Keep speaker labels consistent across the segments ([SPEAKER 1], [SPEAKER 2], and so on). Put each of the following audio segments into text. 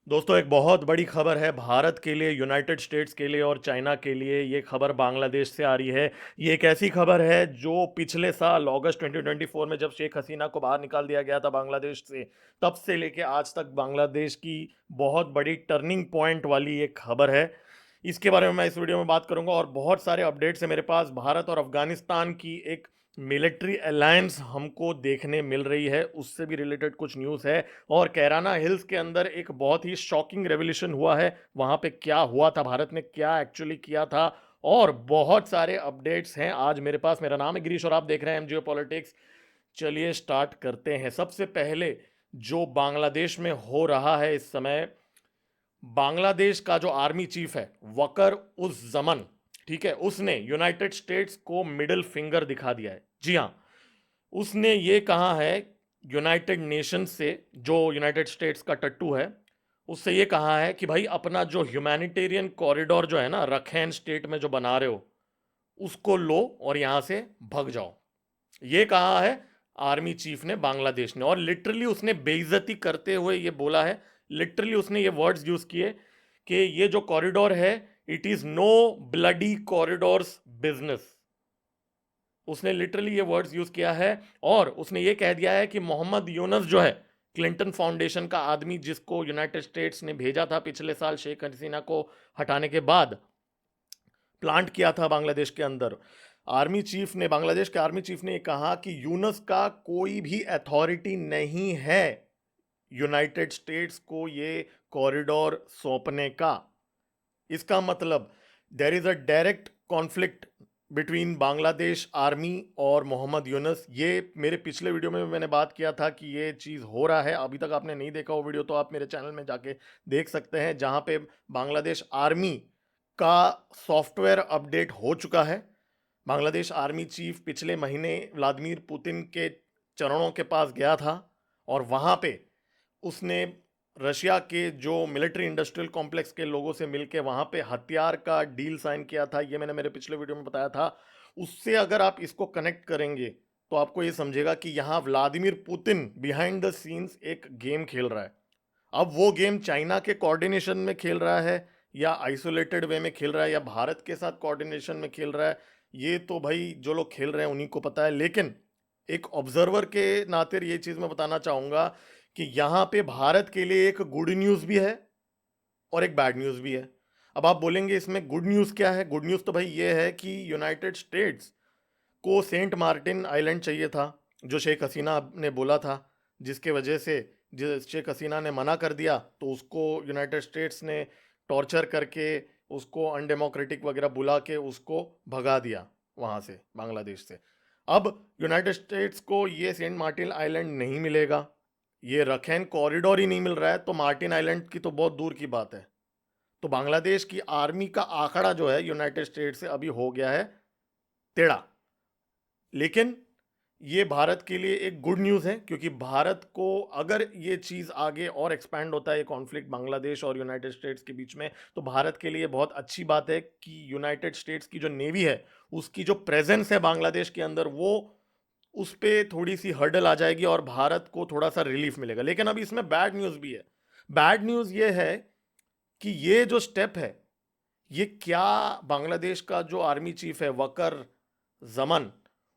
[SPEAKER 1] दोस्तों, एक बहुत बड़ी खबर है भारत के लिए, यूनाइटेड स्टेट्स के लिए और चाइना के लिए। ये खबर बांग्लादेश से आ रही है। ये एक ऐसी खबर है जो पिछले साल अगस्त 2024 में जब शेख हसीना को बाहर निकाल दिया गया था बांग्लादेश से, तब से लेके आज तक बांग्लादेश की बहुत बड़ी टर्निंग पॉइंट वाली ये खबर है। इसके बारे में मैं इस वीडियो में बात करूंगा और बहुत सारे अपडेट्स है मेरे पास। भारत और अफगानिस्तान की एक मिलिट्री अलायंस हमको देखने मिल रही है, उससे भी रिलेटेड कुछ न्यूज़ है। और कैराना हिल्स के अंदर एक बहुत ही शॉकिंग रेवोल्यूशन हुआ है। वहां पे क्या हुआ था, भारत ने क्या एक्चुअली किया था, और बहुत सारे अपडेट्स हैं आज मेरे पास। मेरा नाम है गिरीश और आप देख रहे हैं एमजीओ पॉलिटिक्स। चलिए स्टार्ट करते हैं। सबसे पहले जो बांग्लादेश में हो रहा है इस समय, बांग्लादेश का जो आर्मी चीफ है वकर उस जमन, ठीक है, उसने यूनाइटेड स्टेट्स को मिडिल फिंगर दिखा दिया है। जी हाँ, उसने ये कहा है यूनाइटेड नेशन से, जो यूनाइटेड स्टेट्स का टट्टू है, उससे ये कहा है कि भाई अपना जो ह्यूमैनिटेरियन कॉरिडोर जो है ना रखैन स्टेट में जो बना रहे हो, उसको लो और यहां से भग जाओ। ये कहा है आर्मी चीफ ने बांग्लादेश ने, और लिटरली उसने बेइज्जती करते हुए ये बोला है। लिटरली उसने ये वर्ड्स यूज किए कि ये जो कॉरिडोर है, it is no bloody corridor's business. उसने लिटरली ये वर्ड्स यूज किया है। और उसने ये कह दिया है कि मोहम्मद यूनस जो है, क्लिंटन फाउंडेशन का आदमी, जिसको यूनाइटेड स्टेट्स ने भेजा था पिछले साल शेख हसीना को हटाने के बाद, प्लांट किया था बांग्लादेश के अंदर। आर्मी चीफ ने, बांग्लादेश के आर्मी चीफ ने कहा कि यूनस का कोई भी अथॉरिटी नहीं है यूनाइटेड स्टेट्स को ये कॉरिडोर सौंपने का। इसका मतलब there is a direct conflict between Bangladesh army और मोहम्मद यूनस। ये मेरे पिछले वीडियो में मैंने बात किया था कि ये चीज़ हो रहा है। अभी तक आपने नहीं देखा वो वीडियो तो आप मेरे चैनल में जाके देख सकते हैं, जहां पे बांग्लादेश आर्मी का सॉफ्टवेयर अपडेट हो चुका है। बांग्लादेश आर्मी चीफ पिछले महीने व्लादिमीर पुतिन के चरणों के पास गया था और वहां पे उसने रशिया के जो मिलिट्री इंडस्ट्रियल कॉम्प्लेक्स के लोगों से मिलकर वहां पे हथियार का डील साइन किया था। ये मैंने मेरे पिछले वीडियो में बताया था। उससे अगर आप इसको कनेक्ट करेंगे तो आपको ये समझेगा कि यहां Vladimir Putin behind the scenes एक गेम खेल रहा है। अब वो गेम चाइना के कोऑर्डिनेशन में खेल रहा है या आइसोलेटेड वे में खेल रहा है या भारत के साथ कोऑर्डिनेशन में खेल रहा है, ये तो भाई जो लोग खेल रहे हैं उन्हीं को पता है। लेकिन एक ऑब्जर्वर के नाते ये चीज मैं बताना चाहूंगा कि यहां पे भारत के लिए एक गुड न्यूज भी है और एक बैड न्यूज भी है। अब आप बोलेंगे इसमें गुड न्यूज क्या है? गुड न्यूज तो भाई ये है कि यूनाइटेड स्टेट्स को सेंट मार्टिन आइलैंड चाहिए था, जो शेख हसीना ने बोला था, जिसके वजह से जिस शेख हसीना ने मना कर दिया तो उसको यूनाइटेड स्टेट्स ने टॉर्चर करके, उसको अनडेमोक्रेटिक वगैरह बुला के उसको भगा दिया वहाँ से, बांग्लादेश से। अब यूनाइटेड स्टेट्स को ये सेंट मार्टिन आइलैंड नहीं मिलेगा, ये रखैन कॉरिडोर ही नहीं मिल रहा है, तो मार्टिन आइलैंड की तो बहुत दूर की बात है। तो बांग्लादेश की आर्मी का आंकड़ा जो है यूनाइटेड स्टेट्स से अभी हो गया है टेढ़ा। लेकिन ये भारत के लिए एक गुड न्यूज़ है, क्योंकि भारत को अगर ये चीज़ आगे और एक्सपैंड होता है, ये कॉन्फ्लिक्ट बांग्लादेश और यूनाइटेड स्टेट्स के बीच में, तो भारत के लिए बहुत अच्छी बात है कि यूनाइटेड स्टेट्स की जो नेवी है, उसकी जो प्रेजेंस है बांग्लादेश के अंदर, वो उस पर थोड़ी सी हर्डल आ जाएगी और भारत को थोड़ा सा रिलीफ मिलेगा। लेकिन अब इसमें बैड न्यूज़ भी है। बैड न्यूज़ ये है कि ये जो स्टेप है, ये क्या बांग्लादेश का जो आर्मी चीफ है वकर जमन,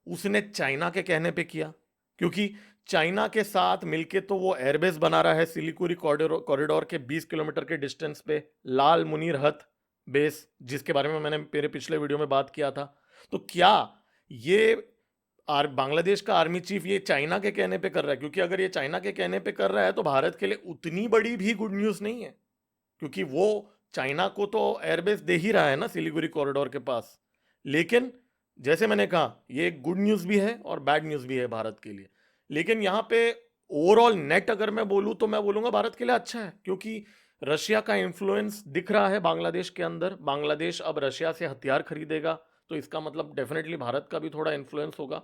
[SPEAKER 1] उसने चाइना के कहने पे किया। क्योंकि चाइना के साथ मिलके तो वो एयरबेस बना रहा है सिलिगुड़ी कॉरिडोर के 20 किलोमीटर के डिस्टेंस पे, लाल मुनीर हथ बेस, जिसके बारे में मैंने मेरे पिछले वीडियो में बात किया था। तो क्या ये बांग्लादेश का आर्मी चीफ ये चाइना के कहने पे कर रहा है? क्योंकि अगर ये चाइना के कहने पे कर रहा है तो भारत के लिए उतनी बड़ी भी गुड न्यूज़ नहीं है, क्योंकि वो चाइना को तो एयरबेस दे ही रहा है ना सिलीगुड़ी कॉरिडोर के पास। लेकिन जैसे मैंने कहा, ये एक गुड न्यूज़ भी है और बैड न्यूज़ भी है भारत के लिए। लेकिन यहाँ पे ओवरऑल नेट अगर मैं बोलूँ तो मैं बोलूँगा भारत के लिए अच्छा है, क्योंकि रशिया का इन्फ्लुएंस दिख रहा है बांग्लादेश के अंदर। बांग्लादेश अब रशिया से हथियार खरीदेगा, तो इसका मतलब डेफिनेटली भारत का भी थोड़ा इन्फ्लुएंस होगा।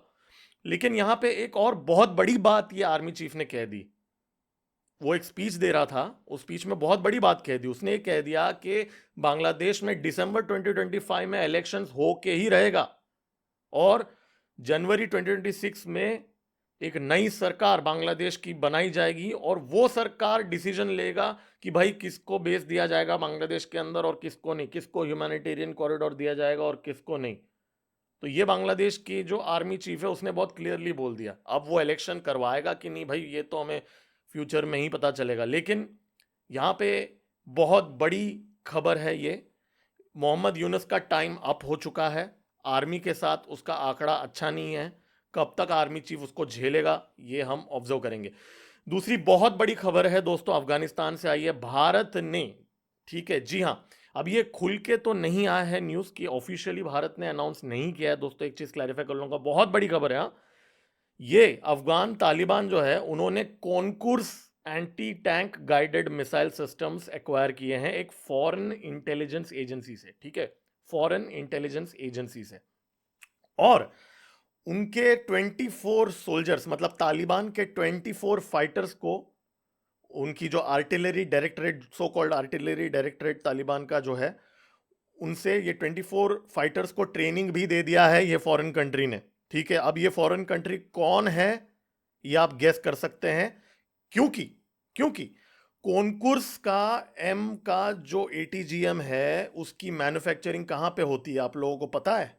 [SPEAKER 1] लेकिन यहाँ पे एक और बहुत बड़ी बात ये आर्मी चीफ ने कह दी। वो एक स्पीच दे रहा था, उस स्पीच में बहुत बड़ी बात कह दी। उसने कह दिया कि बांग्लादेश में दिसंबर 2025 में इलेक्शंस हो के ही रहेगा और जनवरी 2026 में एक नई सरकार बांग्लादेश की बनाई जाएगी और वो सरकार डिसीजन लेगा कि भाई किसको बेस दिया जाएगा बांग्लादेश के अंदर और किसको नहीं, किसको ह्यूमैनिटेरियन कॉरिडोर दिया जाएगा और किसको नहीं। तो ये बांग्लादेश की जो आर्मी चीफ है उसने बहुत क्लियरली बोल दिया। अब वो इलेक्शन करवाएगा कि नहीं भाई, ये तो हमें फ्यूचर में ही पता चलेगा। लेकिन यहाँ पे बहुत बड़ी खबर है ये, मोहम्मद यूनुस का टाइम अप हो चुका है। आर्मी के साथ उसका आंकड़ा अच्छा नहीं है। कब तक आर्मी चीफ उसको झेलेगा ये हम ऑब्जर्व करेंगे। दूसरी बहुत बड़ी खबर है दोस्तों, अफगानिस्तान से आई है। भारत ने, ठीक है जी हाँ, अब ये खुल के तो नहीं आया है न्यूज़ की, ऑफिशियली भारत ने अनाउंस नहीं किया है दोस्तों। एक चीज़ क्लैरिफाई कर लूंगा, बहुत बड़ी खबर है हाँ। ये अफगान तालिबान जो है उन्होंने Konkurs anti tank guided missile systems acquire किए हैं एक फॉरेन इंटेलिजेंस एजेंसी से, ठीक है, फॉरेन इंटेलिजेंस एजेंसी से। और उनके 24 सोल्जर्स, मतलब तालिबान के 24 फाइटर्स को, उनकी जो artillery directorate, so called artillery directorate Taliban का जो है, उनसे ये 24 फाइटर्स को ट्रेनिंग भी दे दिया है ये फॉरेन कंट्री ने। ठीक है, अब ये फॉरेन कंट्री कौन है ये आप गेस कर सकते हैं। क्योंकि क्योंकि कॉनकुर्स का एम का जो एटीजीएम है उसकी मैन्युफैक्चरिंग कहां पे होती है आप लोगों को पता है?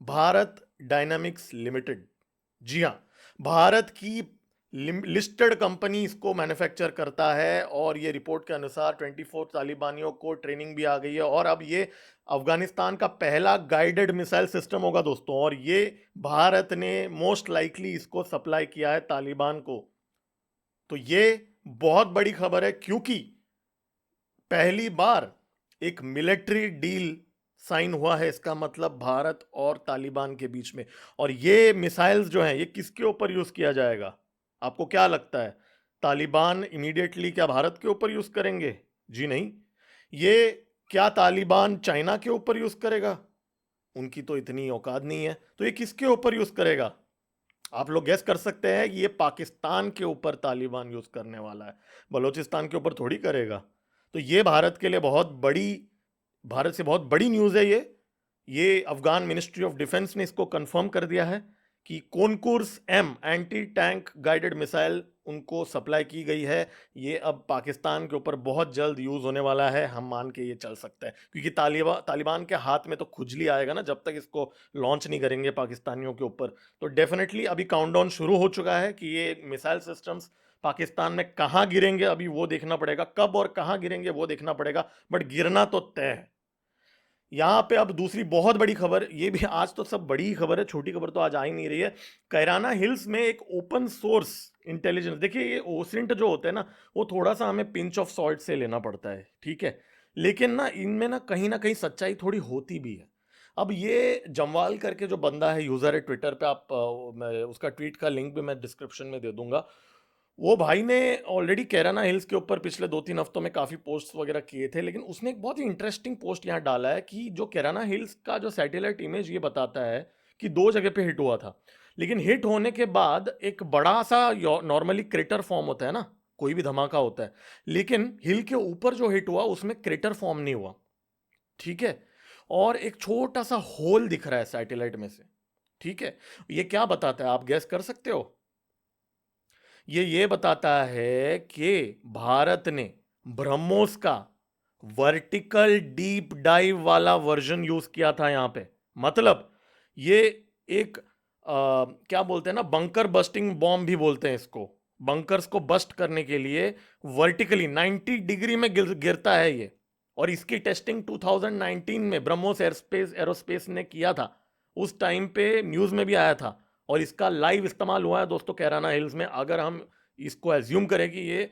[SPEAKER 1] Bharat dynamics limited. जी हाँ, भारत की लिस्टेड कंपनी इसको मैन्युफैक्चर करता है। और ये रिपोर्ट के अनुसार 24 तालिबानियों को ट्रेनिंग भी आ गई है। और अब ये अफगानिस्तान का पहला गाइडेड मिसाइल सिस्टम होगा दोस्तों, और ये भारत ने मोस्ट लाइकली इसको सप्लाई किया है तालिबान को। तो ये बहुत बड़ी खबर है, क्योंकि पहली बार एक मिलिट्री डील साइन हुआ है, इसका मतलब भारत और तालिबान के बीच में। और ये मिसाइल्स जो हैं ये किसके ऊपर यूज किया जाएगा आपको क्या लगता है? तालिबान इमीडिएटली क्या भारत के ऊपर यूज करेंगे? जी नहीं। ये क्या तालिबान चाइना के ऊपर यूज करेगा? उनकी तो इतनी औकात नहीं है। तो ये किसके ऊपर यूज करेगा? आप लोग गैस कर सकते हैं कि ये पाकिस्तान के ऊपर तालिबान यूज करने वाला है, बलूचिस्तान के ऊपर थोड़ी करेगा। तो ये भारत के लिए बहुत बड़ी, भारत से बहुत बड़ी न्यूज़ है ये अफगान मिनिस्ट्री ऑफ डिफेंस ने इसको कंफर्म कर दिया है कि Konkurs M anti tank guided missile उनको सप्लाई की गई है। ये अब पाकिस्तान के ऊपर बहुत जल्द यूज होने वाला है, हम मान के ये चल सकते हैं। क्योंकि तालिबान के हाथ में तो खुजली आएगा ना जब तक इसको लॉन्च नहीं करेंगे पाकिस्तानियों के ऊपर। तो डेफिनेटली अभी काउंटडाउन शुरू हो चुका है कि ये मिसाइल सिस्टम्स पाकिस्तान में कहाँ गिरेंगे अभी वो देखना पड़ेगा, कब और कहाँ गिरेंगे वो देखना पड़ेगा, बट गिरना तो तय है। यहाँ पे अब दूसरी बहुत बड़ी खबर, ये भी आज तो सब बड़ी ही खबर है, छोटी खबर तो आज आ ही नहीं रही है। कैराना हिल्स में एक ओपन सोर्स इंटेलिजेंस, देखिए ये ओसिंट जो होते हैं ना वो थोड़ा सा हमें पिंच ऑफ सॉल्ट से लेना पड़ता है, ठीक है, लेकिन ना कहीं सच्चाई थोड़ी होती भी है। अब ये जमवाल करके जो बंदा है, यूजर है ट्विटर पे, आप मैं उसका ट्वीट का लिंक भी मैं डिस्क्रिप्शन में दे दूंगा। वो भाई ने ऑलरेडी कैराना हिल्स के ऊपर पिछले 2-3 हफ्तों में काफ़ी पोस्ट्स वगैरह किए थे, लेकिन उसने एक बहुत ही इंटरेस्टिंग पोस्ट यहाँ डाला है कि जो कैराना हिल्स का जो सैटेलाइट इमेज ये बताता है कि 2 जगह पे हिट हुआ था। लेकिन हिट होने के बाद एक बड़ा सा, नॉर्मली क्रेटर फॉर्म होता है ना, कोई भी धमाका होता है, लेकिन हिल के ऊपर जो हिट हुआ उसमें क्रेटर फॉर्म नहीं हुआ, ठीक है, और एक छोटा सा होल दिख रहा है सैटेलाइट में से, ठीक है। ये क्या बताता है आप गैस कर सकते हो? ये बताता है कि भारत ने ब्रह्मोस का वर्टिकल डीप डाइव वाला वर्जन यूज किया था यहां पे। मतलब ये एक क्या बोलते हैं ना, बंकर बस्टिंग बॉम्ब भी बोलते हैं इसको। बंकर्स को बस्ट करने के लिए वर्टिकली 90 डिग्री में गिरता है ये। और इसकी टेस्टिंग 2019 में ब्रह्मोस एरोस्पेस ने किया था। उस टाइम पे न्यूज में भी आया था और इसका लाइव इस्तेमाल हुआ है दोस्तों कैराना हिल्स में। अगर हम इसको एज्यूम करें कि ये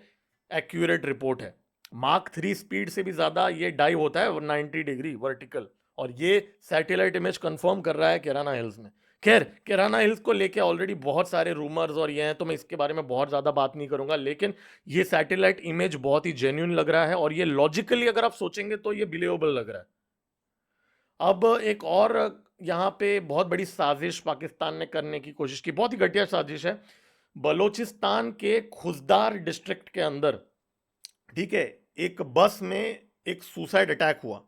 [SPEAKER 1] एक्यूरेट रिपोर्ट है, मार्क 3 स्पीड से भी ज़्यादा ये डाइव होता है 90 डिग्री वर्टिकल, और ये सैटेलाइट इमेज कंफर्म कर रहा है कैराना हिल्स में। खैर, कैराना हिल्स को लेके ऑलरेडी बहुत सारे रूमर्स और ये हैं, तो मैं इसके बारे में बहुत ज़्यादा बात नहीं करूंगा, लेकिन ये सैटेलाइट इमेज बहुत ही जेन्युइन लग रहा है और ये लॉजिकली अगर आप सोचेंगे तो ये बिलीवेबल लग रहा है। अब एक और यहाँ पे बहुत बड़ी साजिश पाकिस्तान ने करने की कोशिश की, बहुत ही घटिया साजिश है। बलोचिस्तान के खुजदार डिस्ट्रिक्ट के अंदर, ठीक है, एक बस में एक सुसाइड अटैक हुआ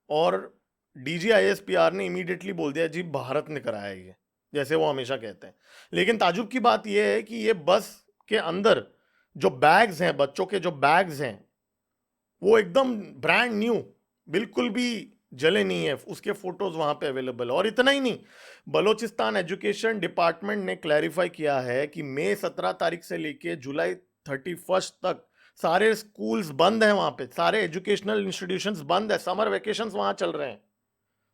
[SPEAKER 1] और डीजीआईएसपीआर ने इमीडिएटली बोल दिया जी भारत ने कराया ये। जैसे वो हमेशा कहते हैं। लेकिन ताजुब की बात यह है कि ये बस के अंदर जो बैग्स हैं, बच्चों के जो बैग्स हैं, वो एकदम ब्रांड न्यू, बिल्कुल भी जले नहीं है, उसके फोटोज वहां पे अवेलेबल। और इतना ही नहीं, बलोचिस्तान एजुकेशन डिपार्टमेंट ने क्लैरिफाई किया है कि मई 17 तारीख से लेके जुलाई 31 तक सारे स्कूल्स बंद हैं वहां पे, सारे एजुकेशनल इंस्टीट्यूशंस बंद है, समर वेकेशंस वहां चल रहे हैं।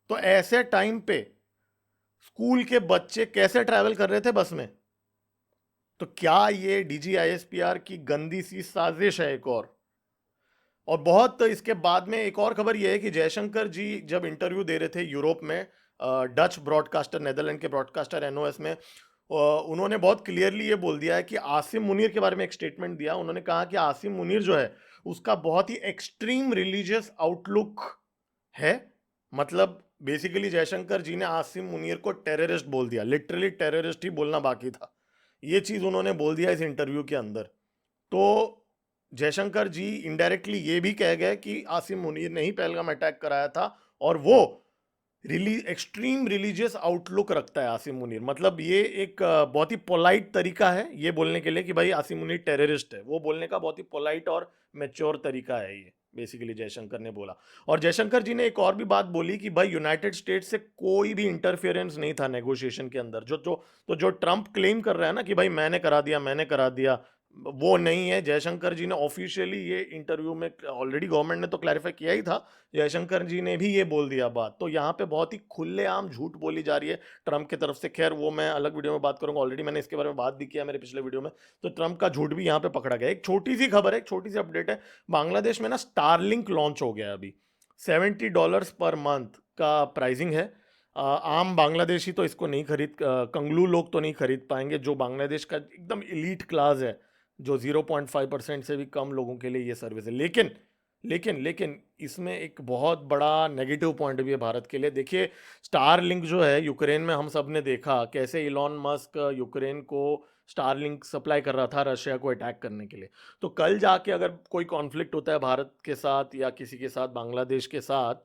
[SPEAKER 1] तो ऐसे टाइम पे स्कूल के बच्चे कैसे ट्रैवल कर रहे थे बस में? तो क्या ये डीजीआईएसपीआर की गंदी सी साजिश है एक और बहुत इसके बाद में एक और खबर यह है कि जयशंकर जी जब इंटरव्यू दे रहे थे यूरोप में, डच ब्रॉडकास्टर, नेदरलैंड के ब्रॉडकास्टर एनओएस में, उन्होंने बहुत क्लियरली ये बोल दिया है कि आसिम मुनीर के बारे में एक स्टेटमेंट दिया। उन्होंने कहा कि आसिम मुनीर जो है उसका बहुत ही एक्सट्रीम रिलीजियस आउटलुक है। मतलब बेसिकली जयशंकर जी ने आसिम मुनीर को टेररिस्ट बोल दिया, लिटरली टेररिस्ट ही बोलना बाकी था। ये चीज उन्होंने बोल दिया इस इंटरव्यू के अंदर। तो जयशंकर जी इनडायरेक्टली ये भी कह गए कि आसिम मुनीर ने ही पहलगाम अटैक कराया था, और वो एक्सट्रीम रिलीजियस आउटलुक रखता है आसिम मुनीर। मतलब ये एक बहुत ही पोलाइट तरीका है ये बोलने के लिए कि भाई आसिम मुनीर टेररिस्ट है, वो बोलने का बहुत ही पोलाइट और मेच्योर तरीका है ये, बेसिकली जयशंकर ने बोला। और जयशंकर जी ने एक और भी बात बोली कि भाई यूनाइटेड स्टेट्स से कोई भी इंटरफेरेंस नहीं था नेगोशिएशन के अंदर। जो ट्रंप क्लेम कर रहा है ना कि भाई मैंने करा दिया, मैंने करा दिया, वो नहीं है। जयशंकर जी ने ऑफिशियली ये इंटरव्यू में, ऑलरेडी गवर्नमेंट ने तो क्लैरिफाई किया ही था, जयशंकर जी ने भी ये बोल दिया बात। तो यहाँ पे बहुत ही खुलेआम झूठ बोली जा रही है ट्रंप की तरफ से। खैर वो मैं अलग वीडियो में बात करूंगा, ऑलरेडी मैंने इसके बारे में बात भी किया मेरे पिछले वीडियो में। तो ट्रंप का झूठ भी यहाँ पे पकड़ा गया। एक छोटी सी खबर है, एक छोटी सी अपडेट है, बांग्लादेश में ना स्टारलिंक लॉन्च हो गया अभी। $70 पर मंथ का प्राइसिंग है। आम बांग्लादेशी तो इसको नहीं खरीद, कंगलू लोग तो नहीं खरीद पाएंगे। जो बांग्लादेश का एकदम इलीट क्लास है, जो 0.5% से भी कम लोगों के लिए ये सर्विस है। लेकिन लेकिन लेकिन इसमें एक बहुत बड़ा नेगेटिव पॉइंट भी है भारत के लिए। देखिए, स्टारलिंक जो है यूक्रेन में, हम सब ने देखा कैसे इलॉन मस्क यूक्रेन को स्टारलिंक सप्लाई कर रहा था रशिया को अटैक करने के लिए। तो कल जाके अगर कोई कॉन्फ्लिक्ट होता है भारत के साथ या किसी के साथ, बांग्लादेश के साथ,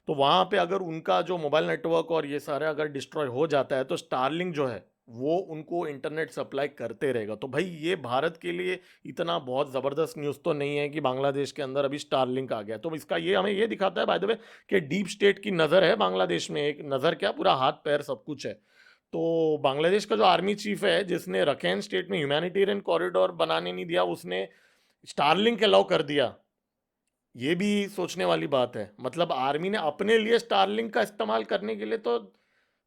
[SPEAKER 1] तो वहाँ पे अगर उनका जो मोबाइल नेटवर्क और ये सारे अगर डिस्ट्रॉय हो जाता है, तो स्टारलिंक जो है वो उनको इंटरनेट सप्लाई करते रहेगा। तो भाई ये भारत के लिए इतना बहुत ज़बरदस्त न्यूज़ तो नहीं है कि बांग्लादेश के अंदर अभी स्टारलिंक आ गया। तो इसका ये हमें ये दिखाता है बाय द वे कि डीप स्टेट की नज़र है बांग्लादेश में, एक नज़र क्या, पूरा हाथ पैर सब कुछ है। तो बांग्लादेश का जो आर्मी चीफ है, जिसने रखैन स्टेट में ह्यूमैनिटेरियन कॉरिडोर बनाने नहीं दिया, उसने स्टारलिंक अलाउ कर दिया। ये भी सोचने वाली बात है। मतलब आर्मी ने अपने लिए स्टारलिंक का इस्तेमाल करने के लिए तो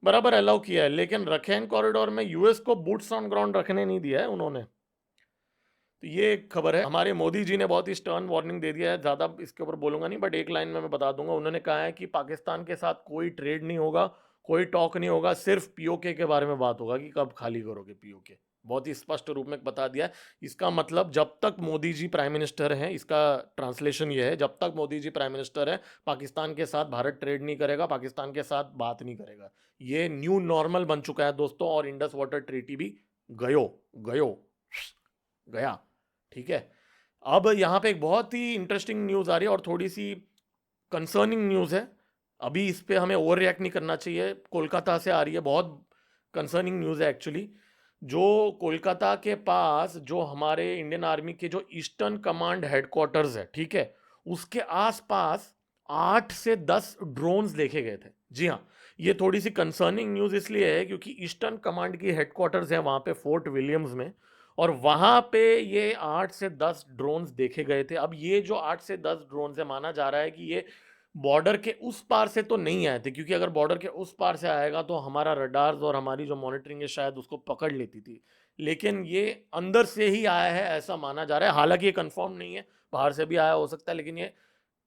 [SPEAKER 1] बराबर अलाउ किया है, लेकिन रखैन कॉरिडोर में यूएस को बूट्स ऑन ग्राउंड रखने नहीं दिया है उन्होंने। तो ये एक खबर है। हमारे मोदी जी ने बहुत ही स्टर्न वार्निंग दे दिया है, ज़्यादा इसके ऊपर बोलूंगा नहीं, बट एक लाइन में मैं बता दूंगा। उन्होंने कहा है कि पाकिस्तान के साथ कोई ट्रेड नहीं होगा, कोई टॉक नहीं होगा, सिर्फ पीओके के बारे में बात होगा कि कब खाली करोगे पीओके। बहुत ही स्पष्ट रूप में बता दिया है। इसका मतलब जब तक मोदी जी प्राइम मिनिस्टर हैं, इसका ट्रांसलेशन ये है, जब तक मोदी जी प्राइम मिनिस्टर है, पाकिस्तान के साथ भारत ट्रेड नहीं करेगा, पाकिस्तान के साथ बात नहीं करेगा। ये न्यू नॉर्मल बन चुका है दोस्तों। और इंडस वाटर ट्रीटी भी गयो गयो गया, ठीक है। अब यहाँ पे एक बहुत ही इंटरेस्टिंग न्यूज़ आ रही है और थोड़ी सी कंसर्निंग न्यूज़ है। अभी इस पे हमें ओवर रिएक्ट नहीं करना चाहिए। कोलकाता से आ रही है, बहुत कंसर्निंग न्यूज़ है एक्चुअली। जो कोलकाता के पास जो हमारे इंडियन आर्मी के जो ईस्टर्न कमांड हेडक्वार्टर्स है, ठीक है, उसके आसपास 8 से 10 ड्रोन्स देखे गए थे। जी हाँ, ये थोड़ी सी कंसर्निंग न्यूज़ इसलिए है क्योंकि ईस्टर्न कमांड की हेडक्वार्टर्स है वहाँ पे फोर्ट विलियम्स में, और वहाँ पे ये 8 से 10 ड्रोन्स देखे गए थे। अब ये जो 8 से 10 ड्रोन्स है, माना जा रहा है कि ये बॉर्डर के उस पार से तो नहीं आए थे, क्योंकि अगर बॉर्डर के उस पार से आएगा तो हमारा रडार्स और हमारी जो मॉनिटरिंग है शायद उसको पकड़ लेती थी। लेकिन ये अंदर से ही आया है ऐसा माना जा रहा है। हालांकि ये कंफर्म नहीं है, बाहर से भी आया हो सकता है, लेकिन ये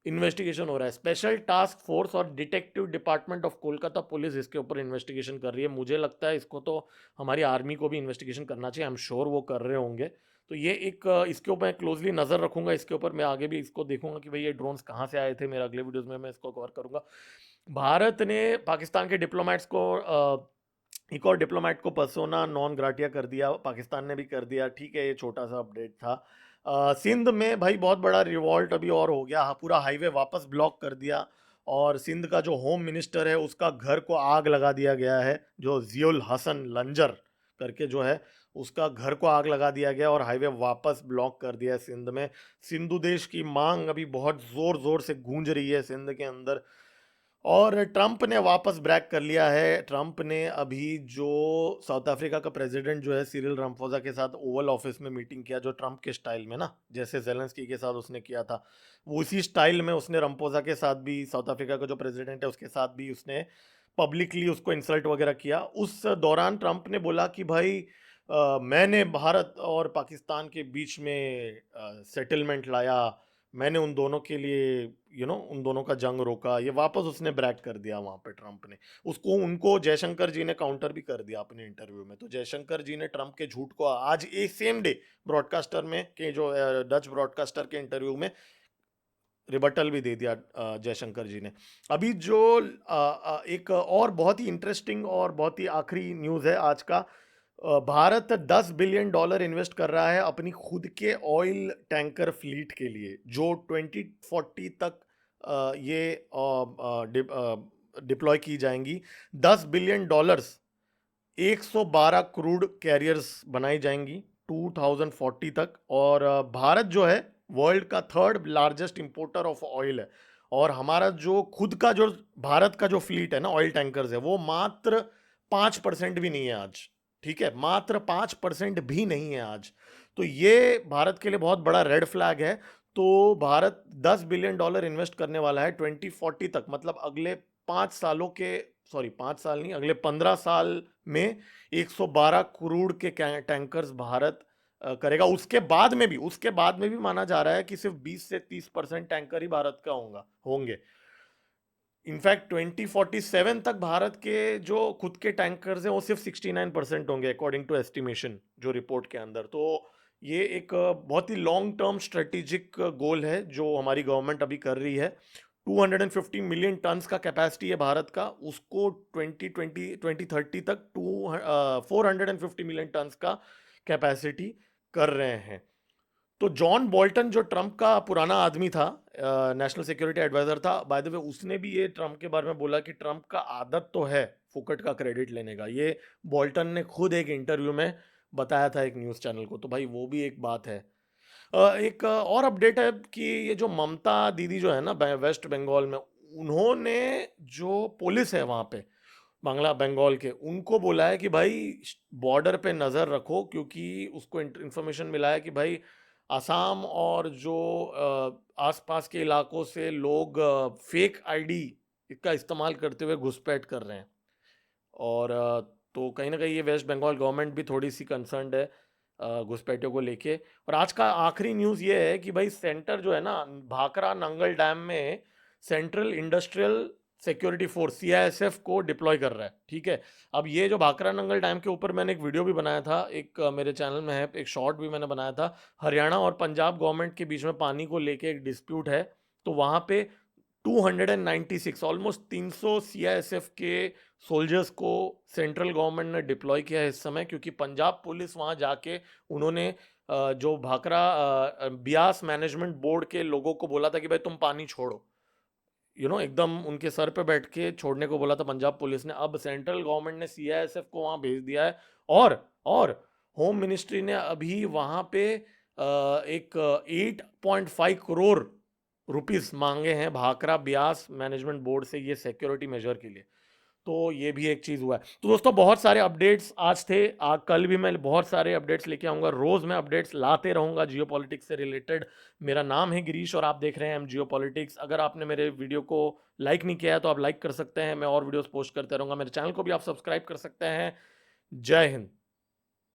[SPEAKER 1] इन्वेस्टिगेशन हो रहा है। स्पेशल टास्क फोर्स और detective department of Kolkata police इसके ऊपर इन्वेस्टिगेशन कर रही है। मुझे लगता है इसको तो हमारी आर्मी को भी इन्वेस्टिगेशन करना चाहिए, आई एम श्योर वो कर रहे होंगे। तो ये एक इसके ऊपर मैं क्लोजली नज़र रखूंगा, इसके ऊपर मैं आगे भी इसको देखूंगा कि भाई ये ड्रोन्स कहाँ से आए थे। मेरे अगले वीडियोज़ में मैं इसको कवर करूंगा। भारत ने पाकिस्तान के डिप्लोमेट्स को एक और डिप्लोमेट को पर्सोना नॉन ग्राटिया कर दिया, पाकिस्तान ने भी कर दिया, ठीक है। ये छोटा सा अपडेट था। सिंध में भाई बहुत बड़ा रिवॉल्ट अभी और हो गया, पूरा हाईवे वापस ब्लॉक कर दिया। और सिंध का जो होम मिनिस्टर है उसका घर को आग लगा दिया गया है, जो जियोल हसन लंजर करके जो है उसका घर को आग लगा दिया गया और हाईवे वापस ब्लॉक कर दिया है सिंध में। सिंधु देश की मांग अभी बहुत जोर जोर से गूंज रही है सिंध के अंदर। और ट्रंप ने वापस ब्रेक कर लिया है। ट्रंप ने अभी जो साउथ अफ्रीका का प्रेसिडेंट जो है सिरिल रामफोसा के साथ ओवल ऑफिस में मीटिंग किया, जो ट्रंप के स्टाइल में ना, जैसे जेलेंस्की के साथ उसने किया था, वो उसी स्टाइल में उसने रामफोसा के साथ भी, साउथ अफ्रीका का जो प्रेसिडेंट है उसके साथ भी उसने पब्लिकली उसको इंसल्ट वगैरह किया। उस दौरान ट्रंप ने बोला कि भाई मैंने भारत और पाकिस्तान के बीच में सेटलमेंट लाया, मैंने उन दोनों के लिए उन दोनों का जंग रोका। ये वापस उसने ब्रैक कर दिया वहां पे ट्रंप ने। उसको उनको जयशंकर जी ने काउंटर भी कर दिया अपने इंटरव्यू में। तो जयशंकर जी ने ट्रंप के झूठ को आज एक सेम डे ब्रॉडकास्टर में के जो डच ब्रॉडकास्टर के इंटरव्यू में रिबटल भी दे दिया जयशंकर जी ने। अभी जो एक और बहुत ही इंटरेस्टिंग और बहुत ही आखिरी न्यूज़ है आज का। भारत $10 बिलियन इन्वेस्ट कर रहा है अपनी खुद के ऑयल टैंकर फ्लीट के लिए, जो 2040 तक ये डिप्लॉय की जाएंगी। $10 बिलियन, 112 क्रूड कैरियर्स बनाई जाएंगी 2040 तक। और भारत जो है वर्ल्ड का third largest importer of oil है। और हमारा जो खुद का जो भारत का जो फ्लीट है ना ऑयल टैंकर्स है, वो मात्र 5% भी नहीं है आज। ठीक है, मात्र 5% भी नहीं है आज। तो ये भारत के लिए बहुत बड़ा रेड फ्लैग है। तो भारत $10 बिलियन इन्वेस्ट करने वाला है 2040 तक, मतलब अगले 5 सालों के, सॉरी 5 साल नहीं, अगले 15 साल में 112 करोड़ के टैंकर्स भारत करेगा। उसके बाद में भी माना जा रहा है कि सिर्फ 20 से 30% टैंकर ही भारत का होंगे। इनफैक्ट 2047 तक भारत के जो खुद के टैंकर्स हैं वो सिर्फ 69% होंगे अकॉर्डिंग टू एस्टिमेशन जो रिपोर्ट के अंदर। तो ये एक बहुत ही लॉन्ग टर्म स्ट्रेटेजिक गोल है जो हमारी गवर्नमेंट अभी कर रही है। 250 मिलियन टन्स का कैपेसिटी है भारत का, उसको 2030 तक 450 मिलियन टन्स का कैपेसिटी कर रहे हैं। तो जॉन बोल्टन जो ट्रंप का पुराना आदमी था, नेशनल सिक्योरिटी एडवाइजर था, बाय द वे, उसने भी ये ट्रंप के बारे में बोला कि ट्रंप का आदत तो है फुकट का क्रेडिट लेने का। ये बोल्टन ने खुद एक इंटरव्यू में बताया था एक न्यूज़ चैनल को। तो भाई वो भी एक बात है। एक और अपडेट है कि ये जो ममता दीदी जो है ना वेस्ट बंगाल में, उन्होंने जो पुलिस है वहाँ पे बांग्ला बंगाल के, उनको बोला है कि भाई बॉर्डर पे नज़र रखो, क्योंकि उसको इंफॉर्मेशन मिला है कि भाई असम और जो आसपास के इलाकों से लोग फेक आईडी का इस्तेमाल करते हुए घुसपैठ कर रहे हैं। और तो कहीं ना कहीं ये वेस्ट बंगाल गवर्नमेंट भी थोड़ी सी कंसर्न्ड है घुसपैठियों को लेके। और आज का आखिरी न्यूज़ ये है कि भाई सेंटर जो है ना भाखड़ा नंगल डैम में central industrial security force CISF को डिप्लॉय कर रहा है। ठीक है, अब ये जो भाखड़ा नंगल डैम के ऊपर मैंने एक वीडियो भी बनाया था, एक मेरे चैनल में है, एक शॉर्ट भी मैंने बनाया था। हरियाणा और पंजाब गवर्नमेंट के बीच में पानी को लेके एक डिस्प्यूट है। तो वहाँ पे 296 ऑलमोस्ट 300 सीआईएसएफ के सोल्जर्स को सेंट्रल गवर्नमेंट ने डिप्लॉय किया है इस समय, क्योंकि पंजाब पुलिस वहां जाके उन्होंने जो भाखड़ा ब्यास मैनेजमेंट बोर्ड के लोगों को बोला था कि भाई तुम पानी छोड़ो, एकदम उनके सर पे बैठ के छोड़ने को बोला था पंजाब पुलिस ने। अब सेंट्रल गवर्नमेंट ने सीआईएसएफ को वहां भेज दिया है। और होम मिनिस्ट्री ने अभी वहां पे एक 8.5 करोड़ रुपीस मांगे हैं भाखड़ा ब्यास मैनेजमेंट बोर्ड से ये सिक्योरिटी मेजर के लिए। तो ये भी एक चीज़ हुआ है। तो दोस्तों बहुत सारे अपडेट्स आज थे, कल भी मैं बहुत सारे अपडेट्स लेके आऊँगा। रोज़ मैं अपडेट्स लाते रहूँगा जियो पॉलिटिक्स से रिलेटेड। मेरा नाम है गिरीश और आप देख रहे हैं एम जियो पॉलिटिक्स। अगर आपने मेरे वीडियो को लाइक नहीं किया है तो आप लाइक कर सकते हैं, मैं और वीडियोस पोस्ट करते रहूँगा। मेरे चैनल को भी आप सब्सक्राइब कर सकते हैं। जय हिंद।